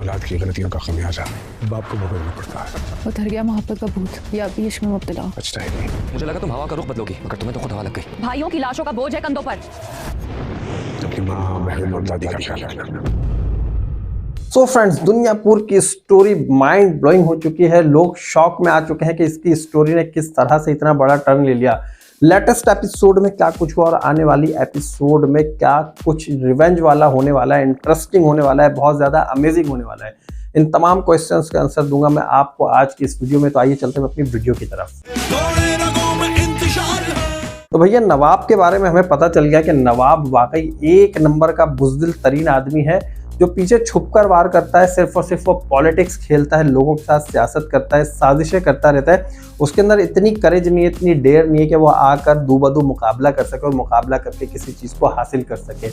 औलाद की गलतियों का खमियाजा बाप को भुगतना पड़ता है। वो डर गया मोहब्बत का भूत या अभी इश्क में मुब्तला। बचता ही नहीं। मुझे लगा तुम हवा का रुख बदलोगी, मगर तुम्हें तो खुद हवा लग गई। भाइयों की लाशों का बोझ है कंधों पर। अपनी माँ बहन और दादी का ख्याल रखना। सो फ्रेंड्स, दुनियापुर की स्टोरी माइंड ब्लोइंग हो चुकी है। लोग शॉक में आ चुके हैं कि इसकी स्टोरी ने किस तरह से इतना बड़ा टर्न ले लिया। लेटेस्ट एपिसोड में क्या कुछ हुआ और आने वाली एपिसोड में क्या कुछ रिवेंज वाला होने वाला है, इंटरेस्टिंग होने वाला है, बहुत ज़्यादा अमेजिंग होने वाला है, इन तमाम क्वेश्चंस का आंसर दूंगा मैं आपको आज की इस वीडियो में। तो आइए चलते हैं अपनी वीडियो की तरफ। तो भैया, नवाब के बारे में हमें पता चल गया कि नवाब वाकई एक नंबर का बुज़दिल तरीन आदमी है, जो पीछे छुपकर वार करता है। सिर्फ और सिर्फ वो पॉलिटिक्स खेलता है, लोगों के साथ सियासत करता है, साजिशें करता रहता है। उसके अंदर इतनी करेज नहीं है, इतनी डेयर नहीं है कि वो आकर दू बदू मुकाबला कर सके और मुकाबला करके किसी चीज़ को हासिल कर सके।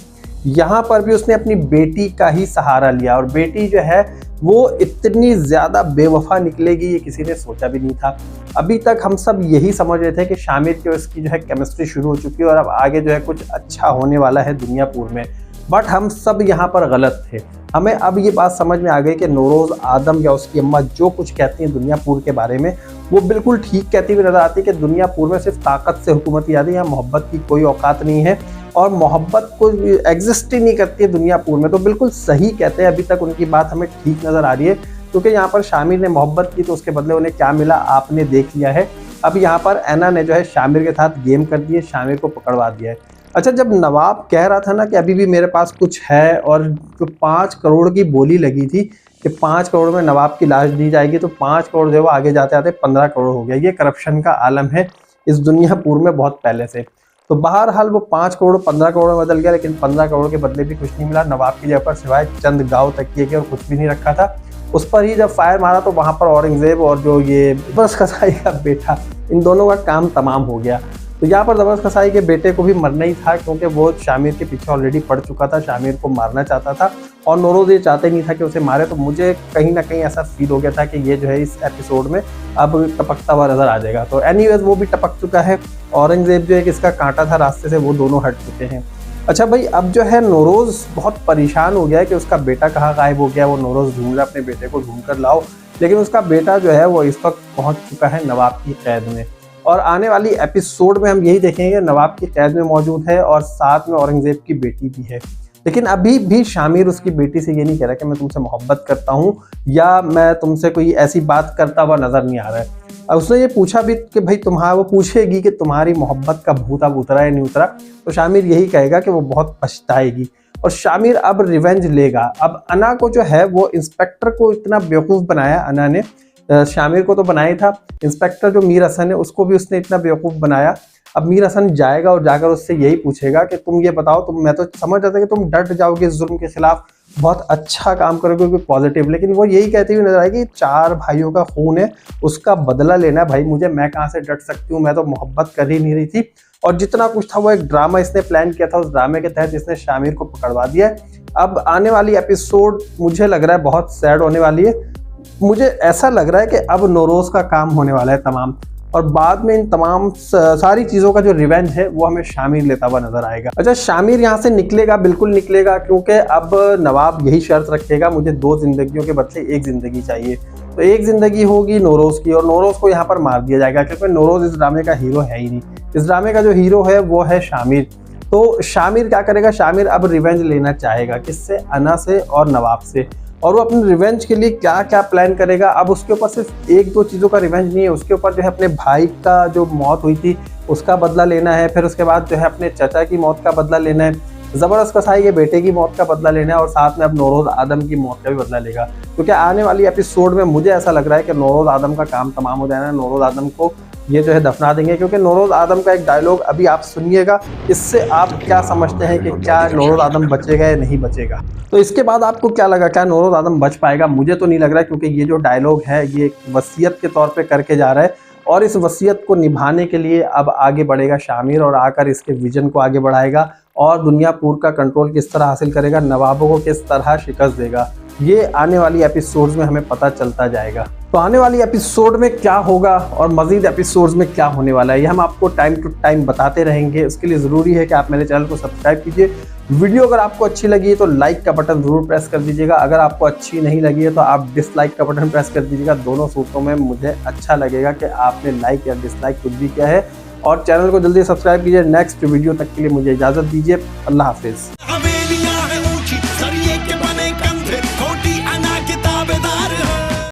यहाँ पर भी उसने अपनी बेटी का ही सहारा लिया और बेटी जो है वो इतनी ज़्यादा बेवफा निकलेगी ये किसी ने सोचा भी नहीं था। अभी तक हम सब यही समझ रहे थे कि शामिर की और इसकी जो है केमिस्ट्री शुरू हो चुकी है और अब आगे जो है कुछ अच्छा होने वाला है दुनियापुर में, बट हम सब यहाँ पर गलत थे। हमें अब ये बात समझ में आ गई कि नौरोज़ आदम या उसकी अम्मा जो कुछ कहती हैं दुनियापुर के बारे में, वो बिल्कुल ठीक कहती हुई नजर आती है कि दुनियापुर में सिर्फ ताकत से हुकूमत याद है, यहाँ मोहब्बत की कोई औकात नहीं है और मोहब्बत को एग्जिस्ट ही नहीं करती है दुनियापुर में। तो बिल्कुल सही कहते हैं, अभी तक उनकी बात हमें ठीक नज़र आ रही है, क्योंकि यहाँ पर शामिर ने मोहब्बत की तो उसके बदले उन्हें क्या मिला आपने देख लिया है। अब यहाँ पर ऐना ने जो है शामिर के साथ गेम कर दिए, शामिर को पकड़वा दिया है। अच्छा, जब नवाब कह रहा था ना कि अभी भी मेरे पास कुछ है और जो 5 करोड़ की बोली लगी थी कि 5 करोड़ में नवाब की लाश दी जाएगी, तो 5 करोड़ जो है वो आगे जाते आते 15 करोड़ हो गया। ये करप्शन का आलम है इस दुनियापुर में बहुत पहले से। तो बहरहाल वो 5 करोड़ 15 करोड़ में बदल गया, लेकिन 15 करोड़ के बदले भी कुछ नहीं मिला। नवाब की जगह पर सिवाय चंद गाँव तकिए के और कुछ भी नहीं रखा था। उस पर ही जब फायर मारा तो वहाँ पर औरंगजेब और जो ये जबरदस्त कसाई का बेटा, इन दोनों का काम तमाम हो गया। तो यहाँ पर जबरदस्त कसाई के बेटे को भी मरना ही था, क्योंकि वो शामिर के पीछे ऑलरेडी पड़ चुका था, शामिर को मारना चाहता था और नौरोज़ ये चाहते नहीं था कि उसे मारे। तो मुझे कहीं ना कहीं ऐसा फील हो गया था कि ये जो है इस एपिसोड में अब टपकता हुआ नजर आ जाएगा। तो एनीवेज वो भी टपक चुका है। औरंगजेब जो है इसका कांटा था रास्ते से, वो दोनों हट चुके हैं। अच्छा भाई, अब जो है नौरोज़ बहुत परेशान हो गया है कि उसका बेटा कहाँ गायब हो गया। वो नौरोज़ ढूंढ रहा है अपने बेटे को, ढूंढ कर लाओ, लेकिन उसका बेटा जो है वो इस वक्त पहुँच चुका है नवाब की कैद में। और आने वाली एपिसोड में हम यही देखेंगे नवाब की कैद में मौजूद है और साथ में औरंगजेब की बेटी भी है। लेकिन अभी भी शामिर उसकी बेटी से ये नहीं कह रहा कि मैं तुमसे मोहब्बत करता हूँ या मैं तुमसे कोई ऐसी बात करता हुआ नजर नहीं आ रहा है। और उसने ये पूछा भी कि भाई तुम्हारा, वो पूछेगी कि तुम्हारी मोहब्बत का भूत अब उतरा या नहीं उतरा, तो शामिर यही कहेगा कि वो बहुत पछताएगी और शामिर अब रिवेंज लेगा। अब अना को जो है वो इंस्पेक्टर को इतना बेवकूफ़ बनाया अना ने, शामिर को तो बनाया ही था, इंस्पेक्टर जो मीर हसन है उसको भी उसने इतना बेवकूफ़ बनाया। अब मीर हसन जाएगा और जाकर उससे यही पूछेगा कि तुम ये बताओ, तुम, मैं तो समझ रहा था कि तुम डट जाओगे इस जुल्म के खिलाफ, बहुत अच्छा काम करोगे, कोई पॉजिटिव, लेकिन वो यही कहती हुई नजर आएगी 4 भाइयों का खून है, उसका बदला लेना है भाई मुझे, मैं कहाँ से डट सकती हूँ, मैं तो मोहब्बत कर ही नहीं रही थी। और जितना कुछ था वो एक ड्रामा इसने प्लान किया था, उस ड्रामे के तहत इसने शामिर को पकड़वा दिया है। अब आने वाली एपिसोड मुझे लग रहा है बहुत सैड होने वाली है। मुझे ऐसा लग रहा है कि अब नौरोज़ का काम होने वाला है तमाम, और बाद में इन तमाम सारी चीज़ों का जो रिवेंज है वो हमें शामिर लेता हुआ नजर आएगा। अच्छा, शामिर यहाँ से निकलेगा, बिल्कुल निकलेगा, क्योंकि अब नवाब यही शर्त रखेगा, मुझे 2 जिंदगियों के बदले 1 जिंदगी चाहिए। तो 1 जिंदगी होगी नौरोज़ की और नौरोज़ को यहाँ पर मार दिया जाएगा, क्योंकि नौरोज़ इस ड्रामे का हीरो है ही नहीं। इस ड्रामे का जो हीरो है वो है शामिर। तो शामिर क्या करेगा, शामिर अब रिवेंज लेना चाहेगा, किससे, अना से और नवाब से। और वो अपने रिवेंज के लिए क्या क्या प्लान करेगा। अब उसके ऊपर सिर्फ 1-2 चीज़ों का रिवेंज नहीं है, उसके ऊपर जो है अपने भाई का जो मौत हुई थी उसका बदला लेना है, फिर उसके बाद जो है अपने चाचा की मौत का बदला लेना है, ज़बरदस्त कसाई के बेटे की मौत का बदला लेना है और साथ में अब नौरोज़ आदम की मौत का भी बदला लेगा। क्योंकि आने वाली एपिसोड में मुझे ऐसा लग रहा है कि नौरोज़ आदम का काम तमाम हो जाएगा, नौरोज़ आदम को ये जो है दफना देंगे। क्योंकि नौरोज़ आदम का एक डायलॉग अभी आप सुनिएगा, इससे आप क्या समझते हैं कि क्या नौरोज़ आदम बचेगा या नहीं बचेगा। तो इसके बाद आपको क्या लगा, क्या नौरोज़ आदम बच पाएगा? मुझे तो नहीं लग रहा है, क्योंकि ये जो डायलॉग है ये एक वसीयत के तौर पे करके जा रहा है और इस वसीयत को निभाने के लिए अब आगे बढ़ेगा शामिर और आकर इसके विजन को आगे बढ़ाएगा और दुनियापुर का कंट्रोल किस तरह हासिल करेगा, नवाबों को किस तरह शिकस्त देगा, ये आने वाली एपिसोड्स में हमें पता चलता जाएगा। तो आने वाली एपिसोड में क्या होगा और मजीद एपिसोड्स में क्या होने वाला है, ये हम आपको टाइम टू टाइम बताते रहेंगे। उसके लिए ज़रूरी है कि आप मेरे चैनल को सब्सक्राइब कीजिए वीडियो अगर आपको अच्छी लगी है तो लाइक का बटन जरूर प्रेस कर दीजिएगा, अगर आपको अच्छी नहीं लगी है तो आप डिसलाइक का बटन प्रेस कर दीजिएगा। दोनों सूत्रों में मुझे अच्छा लगेगा कि आपने लाइक या डिसलाइक कुछ भी किया है। और चैनल को जल्दी सब्सक्राइब कीजिए। नेक्स्ट वीडियो तक के लिए मुझे इजाज़त दीजिए। अल्लाह हाफिज़।